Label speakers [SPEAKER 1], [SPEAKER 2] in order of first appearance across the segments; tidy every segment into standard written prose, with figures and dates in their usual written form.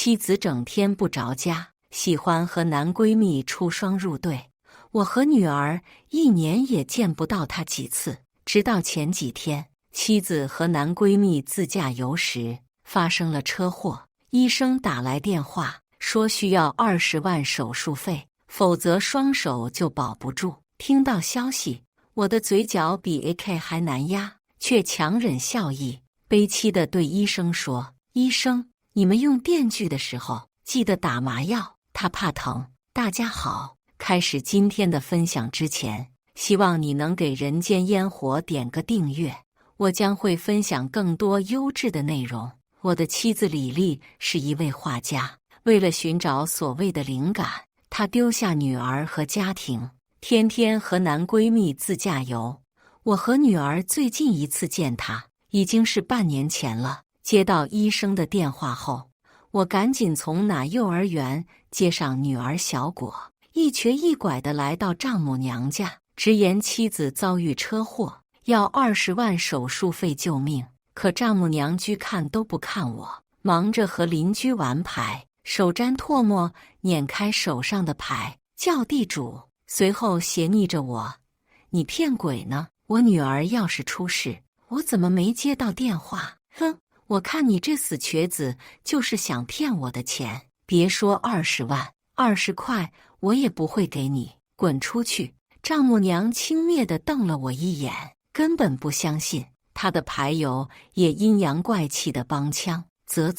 [SPEAKER 1] 妻子整天不着家，喜欢和男闺蜜出双入对。我和女儿1年也见不到她几次。直到前几天，妻子和男闺蜜自驾游时发生了车祸，医生打来电话说需要20万手术费，否则双手就保不住。听到消息，我的嘴角比 AK 还难压，却强忍笑意，悲戚地对医生说：“医生，你们用电锯的时候记得打麻药，他怕疼。”大家好，开始今天的分享之前，希望你能给人间烟火点个订阅，我将会分享更多优质的内容。我的妻子李丽是一位画家，为了寻找所谓的灵感，她丢下女儿和家庭，天天和男闺蜜自驾游。我和女儿最近一次见她已经是半年前了。接到医生的电话后，我赶紧从幼儿园接上女儿小果，一瘸一拐地来到丈母娘家，直言妻子遭遇车祸，要20万手术费救命。可丈母娘居看都不看我，忙着和邻居玩牌，手沾唾沫碾开手上的牌，叫地主，随后斜睨着我：“你骗鬼呢？我女儿要是出事，我怎么没接到电话？哼！我看你这死瘸子就是想骗我的钱，别说20万，20块我也不会给你，滚出去！”丈母娘轻蔑地瞪了我一眼，根本不相信。她的牌友也阴阳怪气地帮腔：“啧，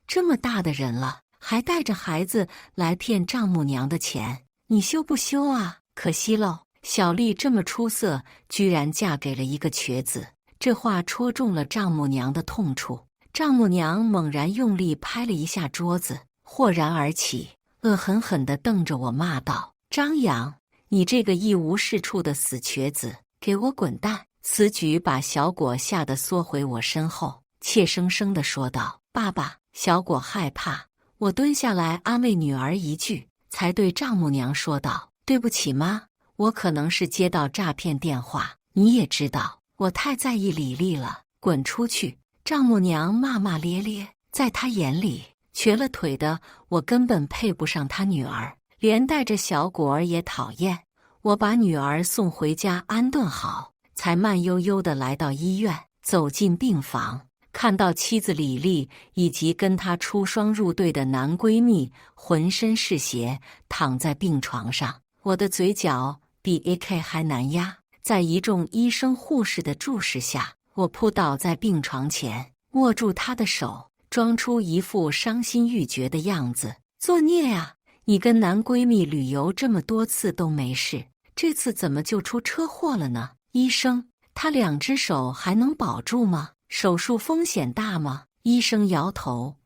[SPEAKER 1] 这么大的人了，还带着孩子来骗丈母娘的钱，你羞不羞啊？可惜喽，小丽这么出色，居然嫁给了一个瘸子。”这话戳中了丈母娘的痛处。丈母娘猛然用力拍了一下桌子，豁然而起，恶狠狠地瞪着我骂道：“张扬，你这个一无是处的死瘸子，给我滚蛋！”此举把小果吓得缩回我身后，怯生生地说道：“爸爸。”小果害怕，我蹲下来安慰女儿一句，才对丈母娘说道：“对不起妈，我可能是接到诈骗电话，你也知道，我太在意李丽了，滚出去！”丈母娘骂骂咧咧，在她眼里，瘸了腿的我根本配不上她女儿，连带着小果儿也讨厌。我把女儿送回家安顿好，才慢悠悠地来到医院，走进病房，看到妻子李丽以及跟她出双入对的男闺蜜浑身是血躺在病床上，我的嘴角比 AK 还难压。在一众医生护士的注视下，我扑倒在病床前，握住她的手，装出一副伤心欲绝的样子：“作孽啊！你跟男闺蜜旅游这么多次都没事，这次怎么就出车祸了呢？医生，他2只手还能保住吗？手术风险大吗？”医生摇头：“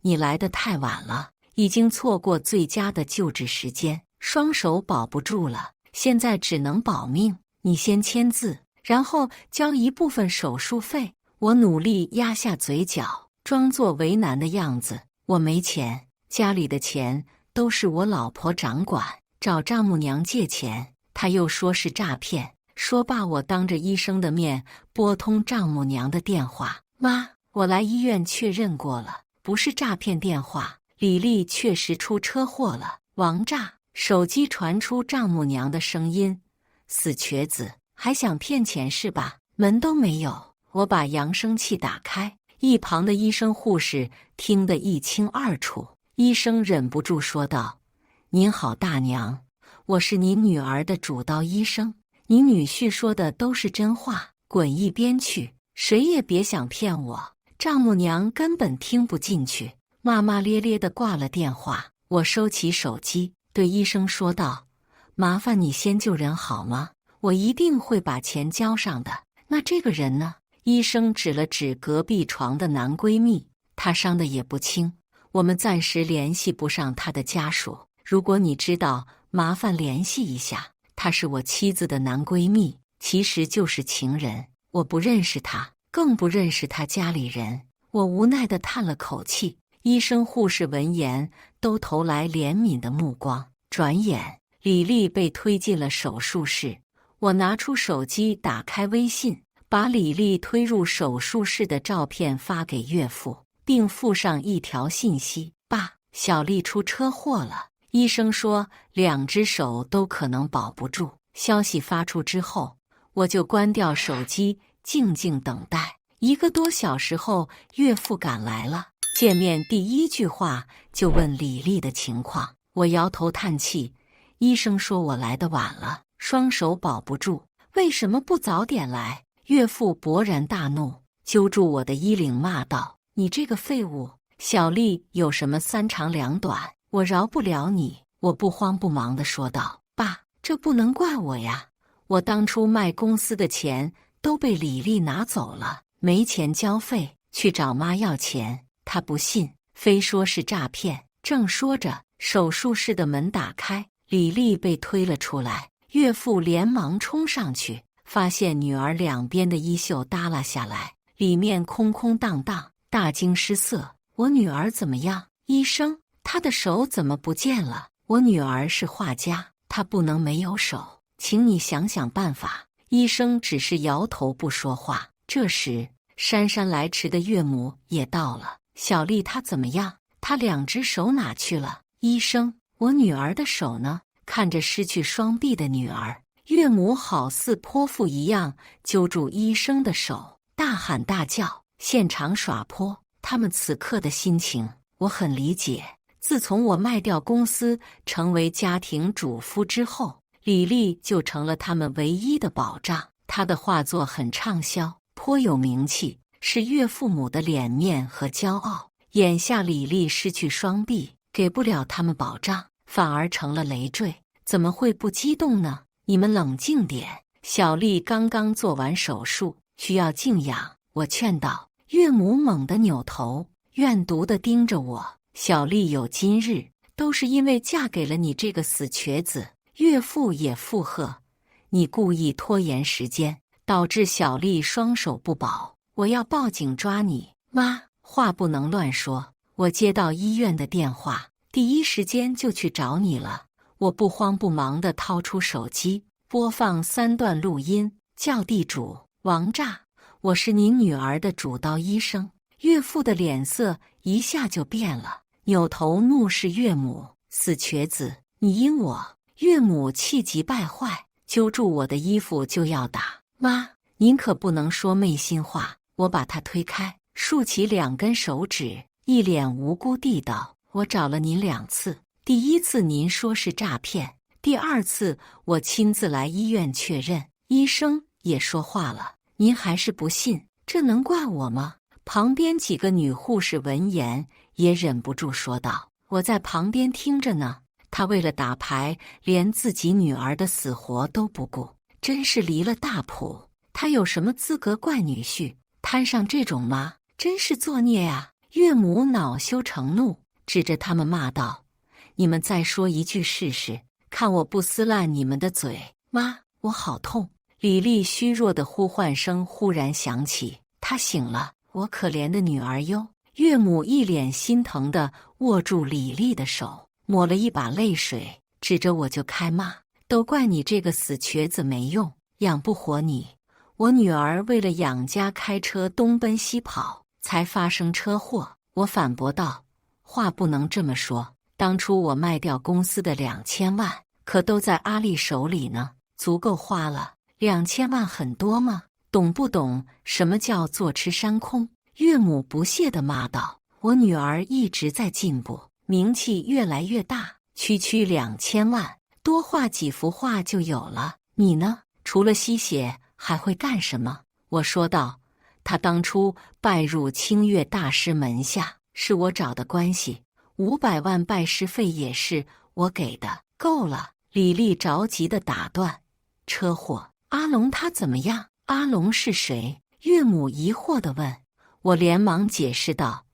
[SPEAKER 1] 你来得太晚了，已经错过最佳的救治时间，双手保不住了，现在只能保命。你先签字，然后交一部分手术费。”我努力压下嘴角，装作为难的样子：“我没钱，家里的钱都是我老婆掌管，找丈母娘借钱，她又说是诈骗。”说罢，我当着医生的面拨通丈母娘的电话：“妈，我来医院确认过了，不是诈骗电话，李丽确实出车祸了，王炸！”手机传出丈母娘的声音：“死瘸子，还想骗钱是吧？门都没有！”我把扬声器打开，一旁的医生护士听得一清二楚。医生忍不住说道：“您好，大娘，我是您女儿的主刀医生，你女婿说的都是真话，滚一边去，谁也别想骗我！”丈母娘根本听不进去，骂骂咧咧地挂了电话。我收起手机，对医生说道：“麻烦你先救人好吗？我一定会把钱交上的。”“那这个人呢？”医生指了指隔壁床的男闺蜜，他伤得也不轻，我们暂时联系不上他的家属。如果你知道，麻烦联系一下。他是我妻子的男闺蜜，其实就是情人。我不认识他，更不认识他家里人。我无奈地叹了口气。医生护士闻言都投来怜悯的目光。转眼，李丽被推进了手术室。我拿出手机，打开微信，把李丽推入手术室的照片发给岳父，并附上一条信息：“爸，小丽出车祸了，医生说2只手都可能保不住。消息发出之后，我就关掉手机，静静等待。1个多小时后，岳父赶来了。见面第一句话就问李丽的情况。我摇头叹气，医生说我来得晚了，双手保不住，为什么不早点来？岳父勃然大怒，揪住我的衣领骂道：“你这个废物！小丽有什么3长2短？我饶不了你！”我不慌不忙地说道：“爸，这不能怪我呀，我当初卖公司的钱都被李丽拿走了，没钱交费，去找妈要钱，她不信，非说是诈骗。”正说着，手术室的门打开，李丽被推了出来。岳父连忙冲上去，发现女儿两边的衣袖耷拉下来，里面空空荡荡，大惊失色。我女儿怎么样？医生，她的手怎么不见了？我女儿是画家，她不能没有手，请你想想办法。医生只是摇头不说话。这时，姗姗来迟的岳母也到了。小丽她怎么样？她2只手哪去了？医生，我女儿的手呢？看着失去双臂的女儿，岳母好似泼妇一样揪住医生的手，大喊大叫，现场耍泼。他们此刻的心情，我很理解。自从我卖掉公司，成为家庭主妇之后，李丽就成了他们唯一的保障。她的画作很畅销，颇有名气，是岳父母的脸面和骄傲。眼下李丽失去双臂，给不了他们保障，反而成了累赘，怎么会不激动呢？你们冷静点，小丽刚刚做完手术，需要静养。我劝道。岳母猛地扭头，怨毒地盯着我。小丽有今日，都是因为嫁给了你这个死瘸子。岳父也附和，你故意拖延时间，导致小丽双手不保，我要报警抓你。妈，话不能乱说。我接到医院的电话，第一时间就去找你了。我不慌不忙地掏出手机，播放3段录音，叫地主王炸，我是您女儿的主刀医生。岳父的脸色一下就变了，扭头怒视岳母：“死瘸子，你因我！”岳母气急败坏，揪住我的衣服就要打。妈，您可不能说昧心话。我把他推开，竖起2根手指，一脸无辜地道：“我找了您2次，第1次您说是诈骗，第2次我亲自来医院确认，医生也说话了。您还是不信，这能怪我吗？”旁边几个女护士闻言也忍不住说道：“我在旁边听着呢，他为了打牌，连自己女儿的死活都不顾，真是离了大谱。他有什么资格怪女婿？摊上这种妈，真是作孽啊！”岳母恼羞成怒，指着他们骂道：“你们再说一句试试，看我不撕烂你们的嘴！”妈，我好痛！李丽虚弱的呼唤声忽然响起，她醒了，我可怜的女儿哟！岳母一脸心疼地握住李丽的手，抹了一把泪水，指着我就开骂：“都怪你这个死瘸子没用，养不活你！我女儿为了养家开车东奔西跑，才发生车祸。”我反驳道：“话不能这么说，当初我卖掉公司的2000万，可都在阿丽手里呢，足够花了。2000万很多吗？懂不懂什么叫坐吃山空？”岳母不屑地骂道：“我女儿一直在进步，名气越来越大，区2000万，多画几幅画就有了。你呢？除了吸血还会干什么？”我说道：“她当初拜入清月大师门下，是我找的关系，500万拜师费也是我给的，够了。”李丽着急地打断：“车祸？阿龙他怎么样？”“阿龙是谁？”岳母疑惑地问。我连忙解释道：“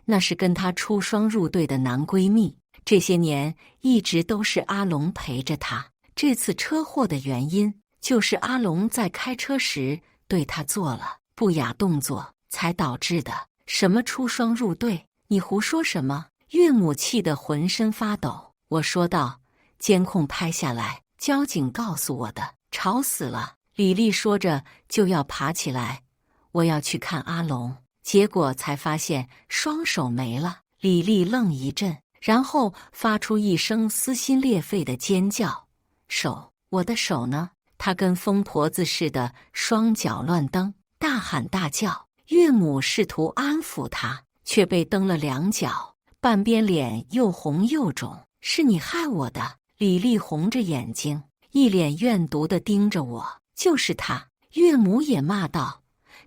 [SPEAKER 1] 那是跟他出双入对的男闺蜜，这些年一直都是阿龙陪着他。这次车祸的原因，就是阿龙在开车时对他做了不雅动作，才导致的。什么出双入对？你胡说什么？”岳母气得浑身发抖。我说道：“监控拍下来，交警告诉我的，吵死了。”李丽说着就要爬起来：“我要去看阿龙。”结果才发现双手没了。李丽愣一阵，然后发出一声撕心裂肺的尖叫。手，我的手呢？他跟疯婆子似的，双脚乱蹬，大喊大叫。岳母试图安抚他，却被蹬了2脚，半边脸又红又肿。是你害我的！李丽红着眼睛，一脸怨毒地盯着我。就是他！岳母也骂道：“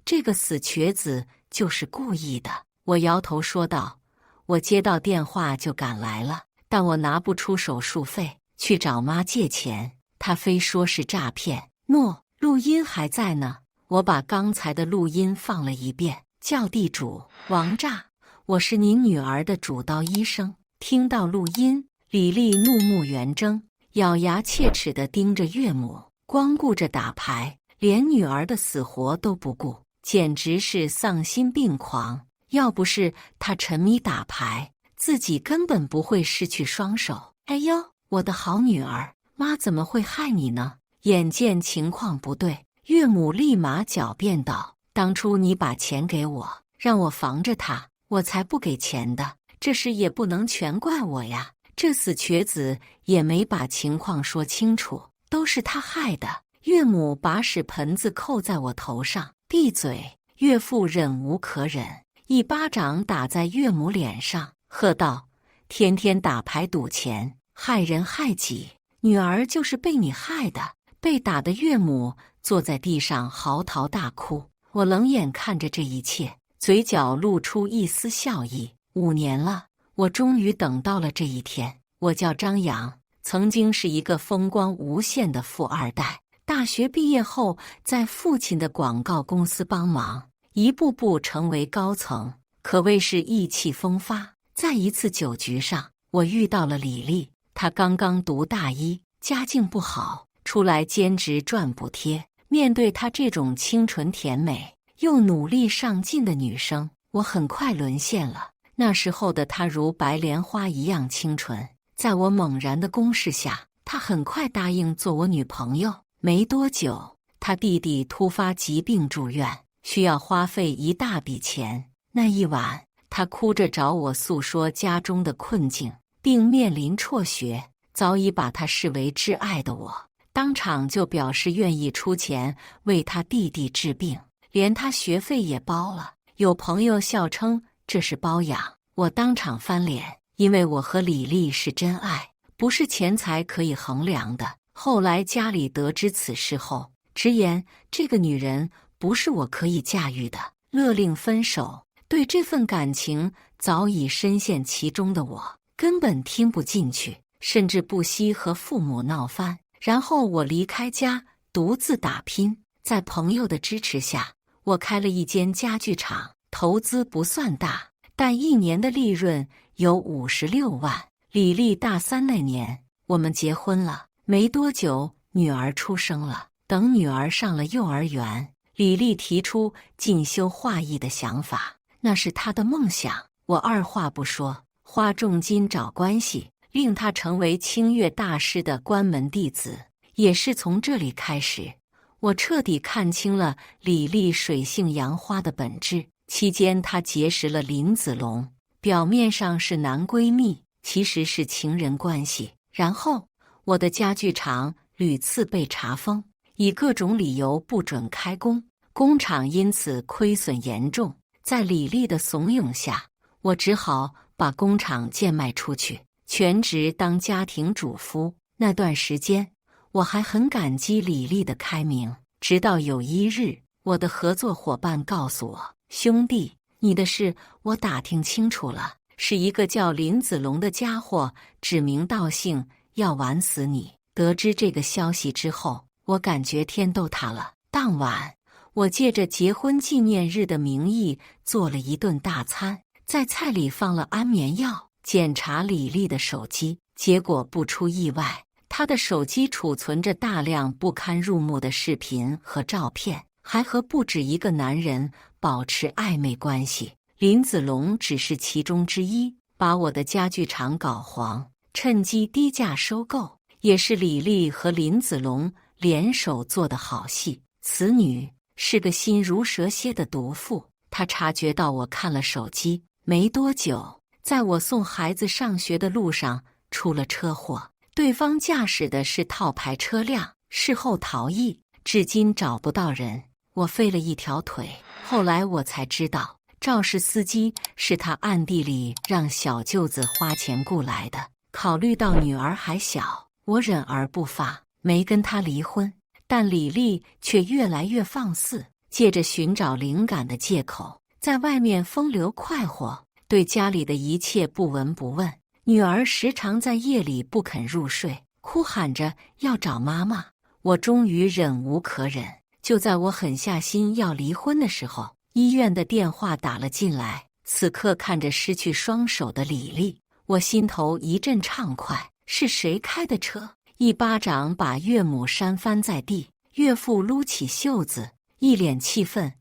[SPEAKER 1] 这个死瘸子就是故意的。”我摇头说道：“我接到电话就赶来了，但我拿不出手术费，去找妈借钱，她非说是诈骗。”诺，录音还在呢。我把刚才的录音放了一遍，叫地主王炸，我是您女儿的主刀医生。听到录音，李丽怒目圆睁，咬牙切齿地盯着岳母，光顾着打牌，连女儿的死活都不顾，简直是丧心病狂。要不是他沉迷打牌，自己根本不会失去双手。哎呦，我的好女儿，妈怎么会害你呢？眼见情况不对，岳母立马狡辩道：“当初你把钱给我，让我防着他，我才不给钱的。这事也不能全怪我呀，这死瘸子也没把情况说清楚，都是他害的。”岳母把屎盆子扣在我头上，闭嘴！岳父忍无可忍，一巴掌打在岳母脸上，喝道：“天天打牌赌钱，害人害己，女儿就是被你害的！”被打的岳母坐在地上嚎啕大哭。我冷眼看着这一切，嘴角露出一丝笑意。5年了，我终于等到了这一天。我叫张扬，曾经是一个风光无限的富二代。大学毕业后，在父亲的广告公司帮忙，一步步成为高层，可谓是意气风发。在一次酒局上，我遇到了李丽，她刚刚读大一，家境不好，出来兼职赚补贴。面对她这种清纯甜美又努力上进的女生，我很快沦陷了。那时候的她如白莲花一样清纯，在我猛然的攻势下，她很快答应做我女朋友。没多久，她弟弟突发疾病住院，需要花费一大笔钱。那一晚，她哭着找我诉说家中的困境，并面临辍学。早已把她视为挚爱的我，当场就表示愿意出钱为她弟弟治病，连他学费也包了。有朋友笑称这是包养，我当场翻脸，因为我和李丽是真爱，不是钱财可以衡量的。后来家里得知此事后，直言这个女人不是我可以驾驭的，勒令分手。对这份感情早已深陷其中的我，根本听不进去，甚至不惜和父母闹翻。然后我离开家，独自打拼。在朋友的支持下，我开了一间家具厂，投资不算大，但1年的利润有56万。李丽大3那年，我们结婚了。没多久，女儿出生了。等女儿上了幼儿园，李丽提出进修画艺的想法，那是她的梦想。我二话不说，花重金找关系，令她成为清越大师的关门弟子。也是从这里开始，我彻底看清了李丽水性杨花的本质。期间，她结识了林子龙，表面上是男闺蜜，其实是情人关系。然后我的家具厂屡次被查封，以各种理由不准开工，工厂因此亏损严重。在李丽的怂恿下，我只好把工厂贱卖出去，全职当家庭主妇。那段时间，我还很感激李丽的开明。直到有一日，我的合作伙伴告诉我：“兄弟，你的事我打听清楚了，是一个叫林子龙的家伙指名道姓要玩死你。”得知这个消息之后，我感觉天都塌了。当晚，我借着结婚纪念日的名义做了一顿大餐，在菜里放了安眠药。检查李丽的手机，结果不出意外，她的手机储存着大量不堪入目的视频和照片，还和不止一个男人保持暧昧关系。林子龙只是其中之一，把我的家具厂搞黄，趁机低价收购，也是李丽和林子龙联手做的好戏。此女是个心如蛇蝎的毒妇，她察觉到我看了手机，没多久在我送孩子上学的路上出了车祸，对方驾驶的是套牌车辆，事后逃逸，至今找不到人。我废了一条腿。后来我才知道，肇事司机是他暗地里让小舅子花钱雇来的。考虑到女儿还小，我忍而不发，没跟他离婚。但李丽却越来越放肆，借着寻找灵感的借口，在外面风流快活，对家里的一切不闻不问。女儿时常在夜里不肯入睡，哭喊着要找妈妈。我终于忍无可忍，就在我狠下心要离婚的时候，医院的电话打了进来。此刻看着失去双手的李丽，我心头一阵畅快。是谁开的车？一巴掌把岳母扇翻在地，岳父撸起袖子，一脸气愤：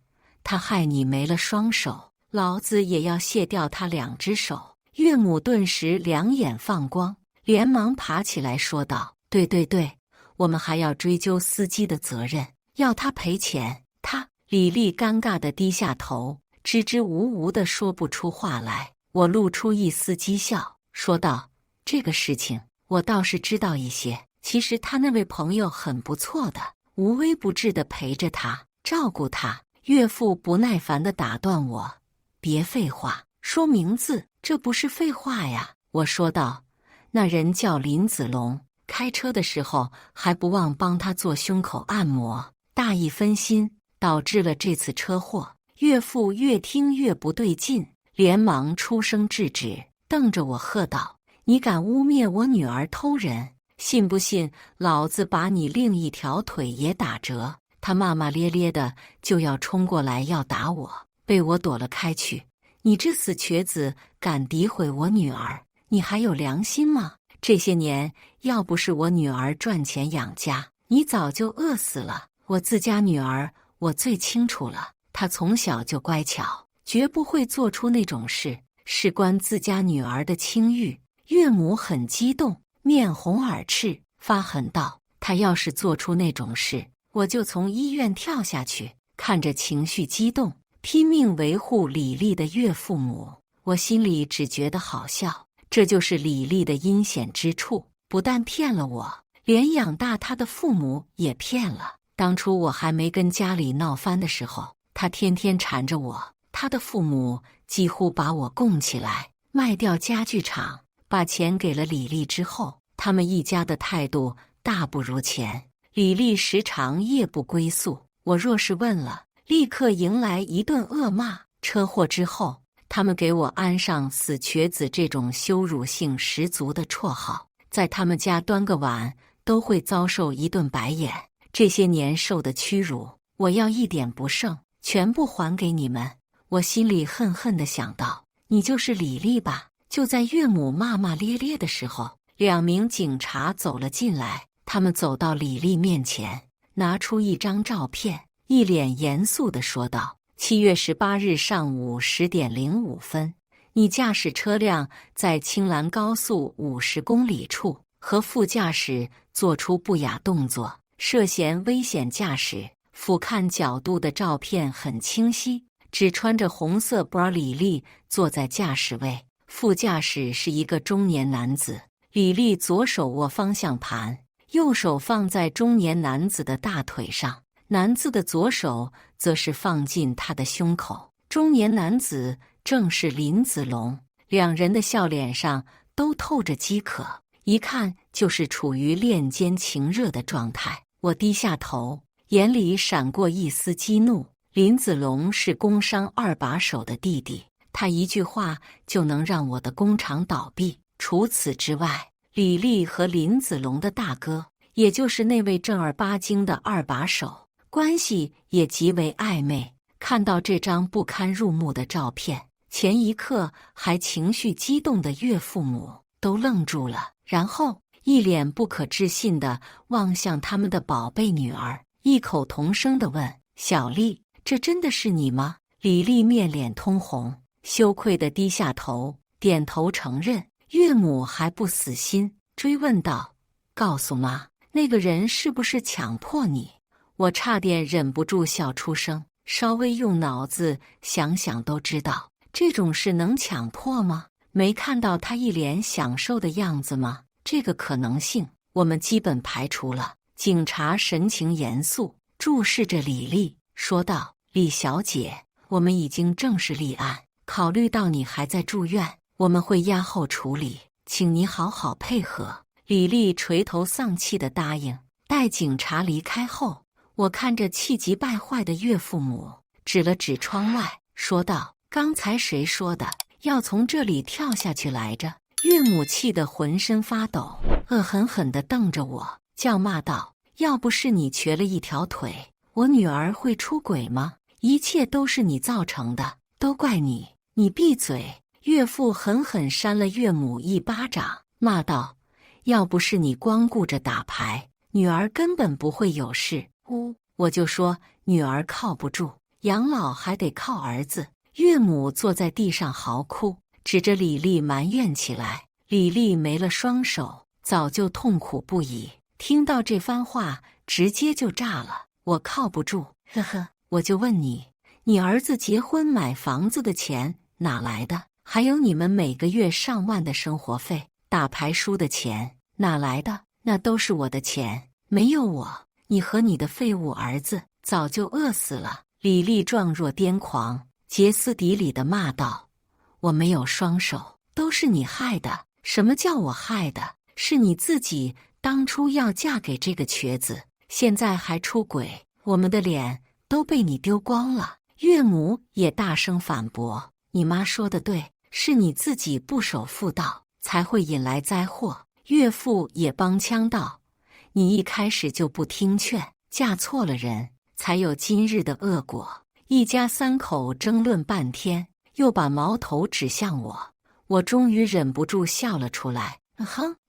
[SPEAKER 1] 他害你没了双手，老子也要卸掉他2只手。岳母顿时两眼放光，连忙爬起来说道：对对对，我们还要追究司机的责任，要他赔钱。李丽尴尬地低下头，支支吾吾地说不出话来。我露出一丝讥笑，说道：这个事情我倒是知道一些，其实他那位朋友很不错的，无微不至地陪着他，照顾他。岳父不耐烦地打断我：别废话，说名字。这不是废话呀，我说道。那人叫林子龙，开车的时候还不忘帮他做胸口按摩，大意分心，导致了这次车祸。岳父越听越不对劲，连忙出声制止，瞪着我喝道：你敢污蔑我女儿偷人，信不信老子把你另一条腿也打折？他骂骂咧咧的就要冲过来要打我，被我躲了开去。你这死瘸子，敢诋毁我女儿，你还有良心吗？这些年要不是我女儿赚钱养家，你早就饿死了。我自家女儿我最清楚了，她从小就乖巧，绝不会做出那种事，事关自家女儿的清誉。岳母很激动，面红耳赤，发狠道：她要是做出那种事，我就从医院跳下去。看着情绪激动拼命维护李丽的岳父母，我心里只觉得好笑。这就是李丽的阴险之处，不但骗了我，连养大她的父母也骗了。当初我还没跟家里闹翻的时候，她天天缠着我，她的父母几乎把我供起来，卖掉家具厂，把钱给了李丽之后，他们一家的态度大不如前。李丽时常夜不归宿，我若是问了，立刻迎来一顿恶骂。车祸之后，他们给我安上死瘸子这种羞辱性十足的绰号，在他们家端个碗都会遭受一顿白眼。这些年受的屈辱，我要一点不剩，全部还给你们。我心里恨恨地想到，你就是李丽吧？就在岳母骂骂咧咧的时候，2名警察走了进来，他们走到李丽面前，拿出一张照片，一脸严肃地说道：7月18日上午10点05分，你驾驶车辆在青兰高速50公里处和副驾驶做出不雅动作，涉嫌危险驾驶。俯瞰角度的照片很清晰，只穿着红色 bra 李丽坐在驾驶位，副驾驶是一个中年男子。李丽左手握方向盘，右手放在中年男子的大腿上，男子的左手则是放进他的胸口。中年男子正是林子龙，2人的笑脸上都透着饥渴，一看就是处于恋奸情热的状态。我低下头，眼里闪过一丝激怒。林子龙是工商2把手的弟弟，他一句话就能让我的工厂倒闭。除此之外，李丽和林子龙的大哥，也就是那位正儿八经的2把手，关系也极为暧昧。看到这张不堪入目的照片，前一刻还情绪激动的岳父母都愣住了，然后一脸不可置信地望向他们的宝贝女儿，异口同声地问：小丽，这真的是你吗？李丽面脸通红，羞愧地低下头，点头承认。岳母还不死心，追问道：告诉妈，那个人是不是强迫你？我差点忍不住笑出声，稍微用脑子想想都知道，这种事能强迫吗？没看到他一脸享受的样子吗？这个可能性我们基本排除了。警察神情严肃，注视着李丽，说道：“李小姐，我们已经正式立案，考虑到你还在住院，我们会押后处理，请你好好配合。”李丽垂头丧气地答应。待警察离开后，我看着气急败坏的岳父母，指了指窗外，说道：“刚才谁说的要从这里跳下去来着？”岳母气得浑身发抖，恶狠狠地瞪着我，叫骂道：“要不是你瘸了一条腿，我女儿会出轨吗？一切都是你造成的，都怪你！你闭嘴！”岳父狠狠扇了岳母一巴掌，骂道：“要不是你光顾着打牌，女儿根本不会有事。我就说女儿靠不住，养老还得靠儿子。”岳母坐在地上嚎哭，指着李丽埋怨起来。李丽没了双手，早就痛苦不已，听到这番话直接就炸了。我靠不住，呵呵，我就问你，你儿子结婚买房子的钱哪来的？还有你们每个月上万的生活费，打牌输的钱哪来的？那都是我的钱，没有我，你和你的废物儿子早就饿死了。李丽状若癫狂，歇斯底里地骂道：“我没有双手，都是你害的。什么叫我害的？是你自己当初要嫁给这个瘸子，现在还出轨，我们的脸都被你丢光了。”岳母也大声反驳：“你妈说的对，是你自己不守妇道，才会引来灾祸。”岳父也帮腔道：“你一开始就不听劝，嫁错了人，才有今日的恶果。”一家三口争论半天，又把矛头指向我，我终于忍不住笑了出来。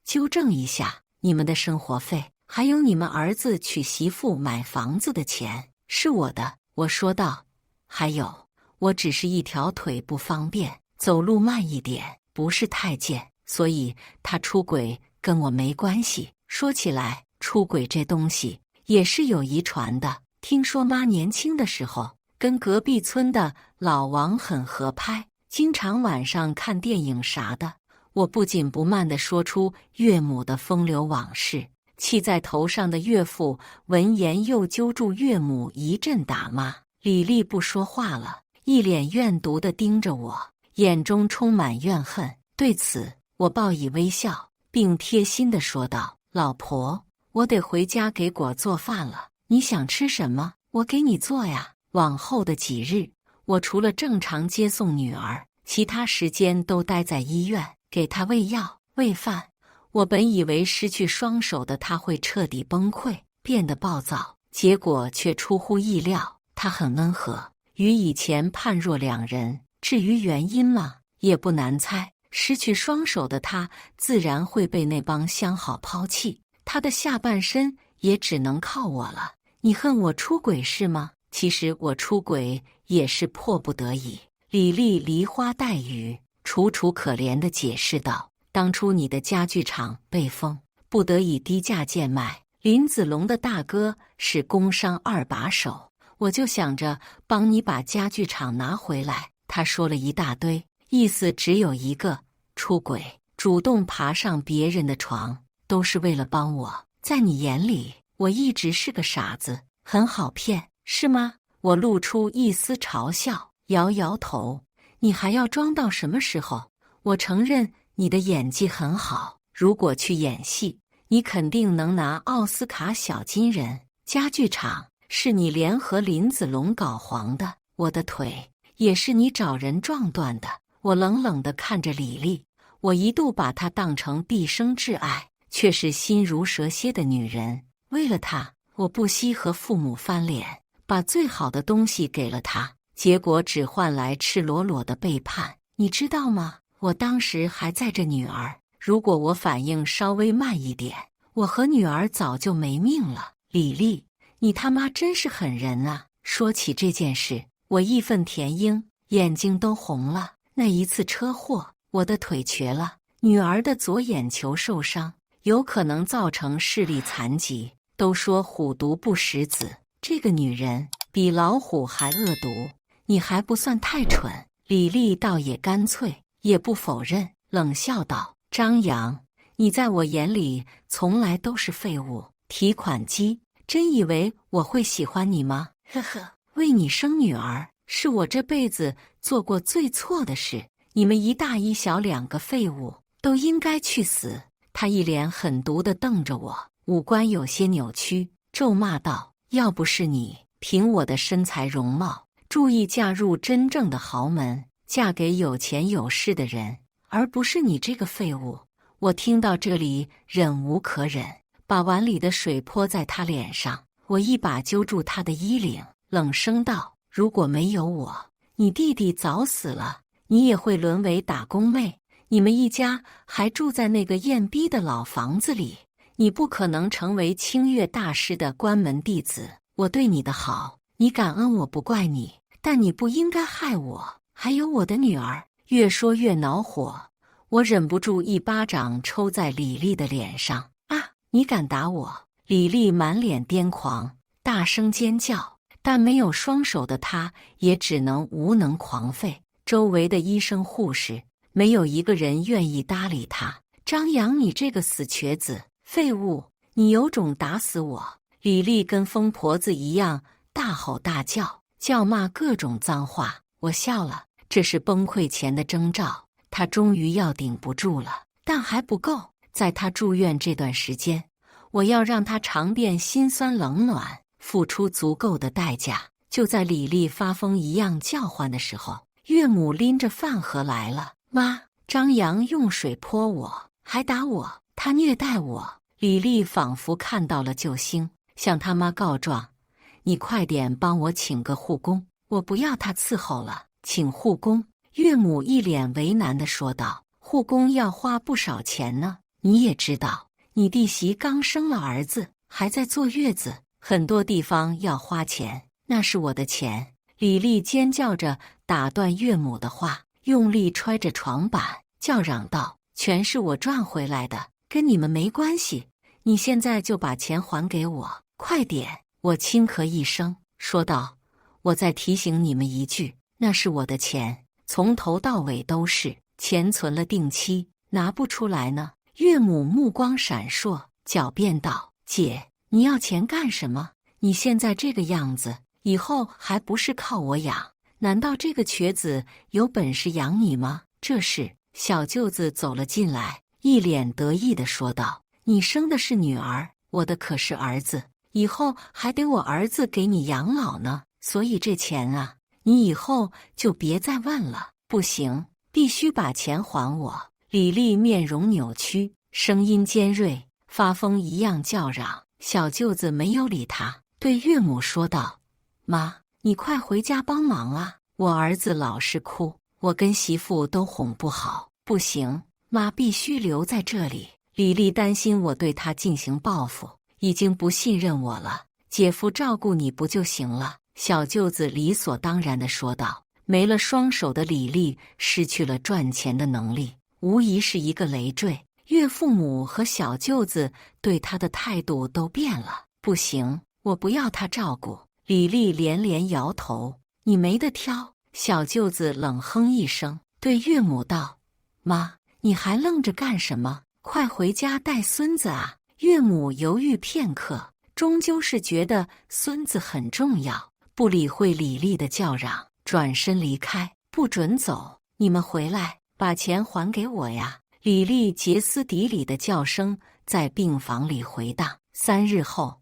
[SPEAKER 1] 纠正一下，你们的生活费，还有你们儿子娶媳妇买房子的钱，是我的。我说道。还有，我只是一条腿不方便，走路慢一点，不是太监，所以他出轨跟我没关系。说起来，出轨这东西也是有遗传的。听说妈年轻的时候跟隔壁村的老王很合拍，经常晚上看电影啥的。我不紧不慢地说出岳母的风流往事，气在头上的岳父闻言又揪住岳母一阵打骂。李丽不说话了，一脸怨毒地盯着我，眼中充满怨恨。对此，我报以微笑，并贴心地说道：“老婆，我得回家给果做饭了，你想吃什么，我给你做呀。”往后的几日，我除了正常接送女儿，其他时间都待在医院，给她喂药、喂饭。我本以为失去双手的她会彻底崩溃，变得暴躁，结果却出乎意料，她很温和，与以前判若两人。至于原因嘛，也不难猜，失去双手的她自然会被那帮相好抛弃，她的下半身也只能靠我了。你恨我出轨是吗？其实我出轨也是迫不得已。李丽梨花带雨，楚楚可怜地解释道：“当初你的家具厂被封，不得已低价贱卖。林子龙的大哥是工商二把手，我就想着帮你把家具厂拿回来。”他说了一大堆，意思只有一个：出轨，主动爬上别人的床，都是为了帮我。在你眼里，我一直是个傻子，很好骗。是吗？我露出一丝嘲笑，摇摇头。你还要装到什么时候？我承认你的演技很好，如果去演戏，你肯定能拿奥斯卡小金人。家具厂是你联合林子龙搞黄的，我的腿也是你找人撞断的。我冷冷地看着李丽，我一度把她当成毕生挚爱，却是心如蛇蝎的女人。为了她，我不惜和父母翻脸，把最好的东西给了他，结果只换来赤裸裸的背叛。你知道吗？我当时还载着女儿，如果我反应稍微慢一点，我和女儿早就没命了。李丽，你他妈真是狠人啊！说起这件事，我义愤填膺，眼睛都红了。那一次车祸，我的腿瘸了，女儿的左眼球受伤，有可能造成视力残疾。都说虎毒不食子，这个女人比老虎还恶毒，你还不算太蠢。李丽倒也干脆，也不否认，冷笑道：“张扬，你在我眼里从来都是废物，提款机，真以为我会喜欢你吗？呵呵，为你生女儿是我这辈子做过最错的事，你们一大一小2个废物都应该去死。”他一脸狠毒地瞪着我，五官有些扭曲，咒骂道：“要不是你凭我的身材容貌，注意嫁入真正的豪门，嫁给有钱有势的人，而不是你这个废物。”我听到这里忍无可忍，把碗里的水泼在他脸上。我一把揪住他的衣领，冷声道：“如果没有我，你弟弟早死了，你也会沦为打工妹。你们一家还住在那个艳逼的老房子里，你不可能成为清月大师的关门弟子。我对你的好，你感恩我不怪你，但你不应该害我，还有我的女儿。”越说越恼火，我忍不住一巴掌抽在李丽的脸上。“啊，你敢打我！”李丽满脸癫狂，大声尖叫，但没有双手的她也只能无能狂吠。周围的医生护士没有一个人愿意搭理他。“张扬，你这个死瘸子、废物，你有种打死我！”李丽跟疯婆子一样大吼大叫，叫骂各种脏话。我笑了，这是崩溃前的征兆。他终于要顶不住了，但还不够。在他住院这段时间，我要让他尝遍辛酸冷暖，付出足够的代价。就在李丽发疯一样叫唤的时候，岳母拎着饭盒来了。“妈，张扬用水泼我，还打我，他虐待我。”李丽仿佛看到了救星，向他妈告状：“你快点帮我请个护工，我不要他伺候了。”“请护工？”岳母一脸为难地说道：“护工要花不少钱呢，你也知道，你弟媳刚生了儿子，还在坐月子，很多地方要花钱，那是我的钱。”李丽尖叫着打断岳母的话，用力揣着床板，叫嚷道：“全是我赚回来的，跟你们没关系，你现在就把钱还给我，快点！”我轻咳一声，说道：“我再提醒你们一句，那是我的钱。从头到尾都是钱，存了定期，拿不出来呢。”岳母目光闪烁，狡辩道：“姐，你要钱干什么？你现在这个样子，以后还不是靠我养？难道这个瘸子有本事养你吗？”这时，小舅子走了进来，一脸得意地说道：“你生的是女儿，我的可是儿子，以后还得我儿子给你养老呢。所以这钱啊，你以后就别再问了。不行，必须把钱还我！”李丽面容扭曲，声音尖锐，发疯一样叫嚷。小舅子没有理他，对岳母说道：“妈，你快回家帮忙啊！我儿子老是哭，我跟媳妇都哄不好。”“不行，妈必须留在这里。”李丽担心我对她进行报复，已经不信任我了。“姐夫照顾你不就行了？”小舅子理所当然地说道。没了双手的李丽失去了赚钱的能力，无疑是一个累赘。岳父母和小舅子对他的态度都变了。“不行，我不要他照顾。”李丽连连摇头。“你没得挑。”小舅子冷哼一声，对岳母道：“妈，你还愣着干什么？快回家带孙子啊！”岳母犹豫片刻，终究是觉得孙子很重要，不理会李丽的叫嚷，转身离开。“不准走！你们回来，把钱还给我呀！”李丽歇斯底里的叫声在病房里回荡。3日后，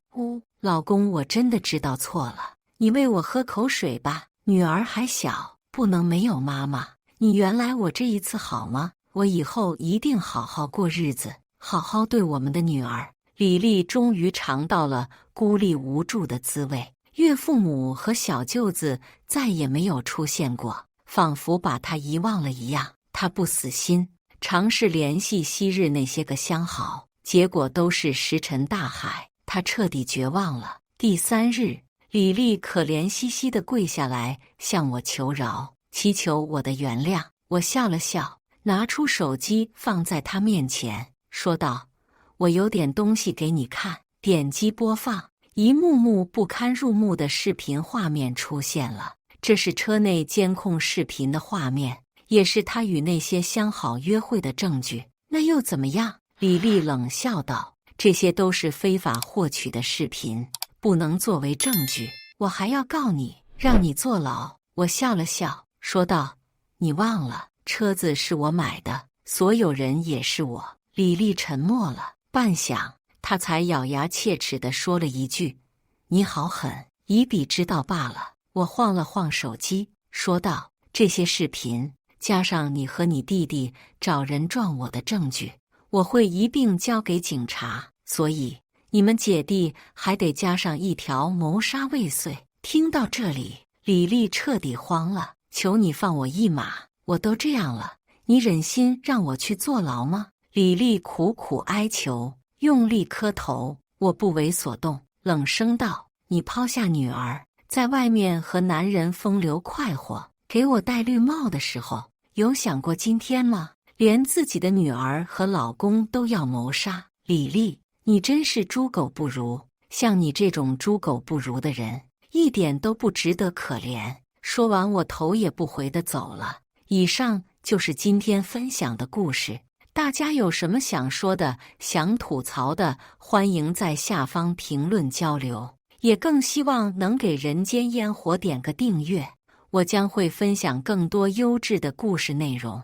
[SPEAKER 1] 老公，我真的知道错了，你喂我喝口水吧。女儿还小，不能没有妈妈。你原来我这一次好吗？我以后一定好好过日子，好好对我们的女儿。”李丽终于尝到了孤立无助的滋味。岳父母和小舅子再也没有出现过，仿佛把她遗忘了一样。她不死心，尝试联系昔日那些个相好，结果都是石沉大海。她彻底绝望了。第3日，李丽可怜兮兮地跪下来向我求饶，祈求我的原谅。我笑了笑，拿出手机放在她面前，说道：“我有点东西给你看。”点击播放，一幕幕不堪入目的视频画面出现了。这是车内监控视频的画面，也是他与那些相好约会的证据。那又怎么样？李丽冷笑道：“这些都是非法获取的视频，不能作为证据。我还要告你，让你坐牢。”我笑了笑，说道：“你忘了，车子是我买的，所有人也是我。”李丽沉默了半晌，她才咬牙切齿地说了一句：“你好狠，以彼之道罢了。”我晃了晃手机，说道：“这些视频加上你和你弟弟找人撞我的证据，我会一并交给警察，所以你们姐弟还得加上一条谋杀未遂。”听到这里，李丽彻底慌了：“求你放我一马，我都这样了，你忍心让我去坐牢吗？”李丽苦苦哀求，用力磕头。我不为所动，冷声道：“你抛下女儿，在外面和男人风流快活，给我戴绿帽的时候，有想过今天吗？连自己的女儿和老公都要谋杀。李丽，你真是猪狗不如！像你这种猪狗不如的人，一点都不值得可怜。”说完，我头也不回地走了。以上就是今天分享的故事。大家有什么想说的、想吐槽的，欢迎在下方评论交流。也更希望能给人间烟火点个订阅，我将会分享更多优质的故事内容。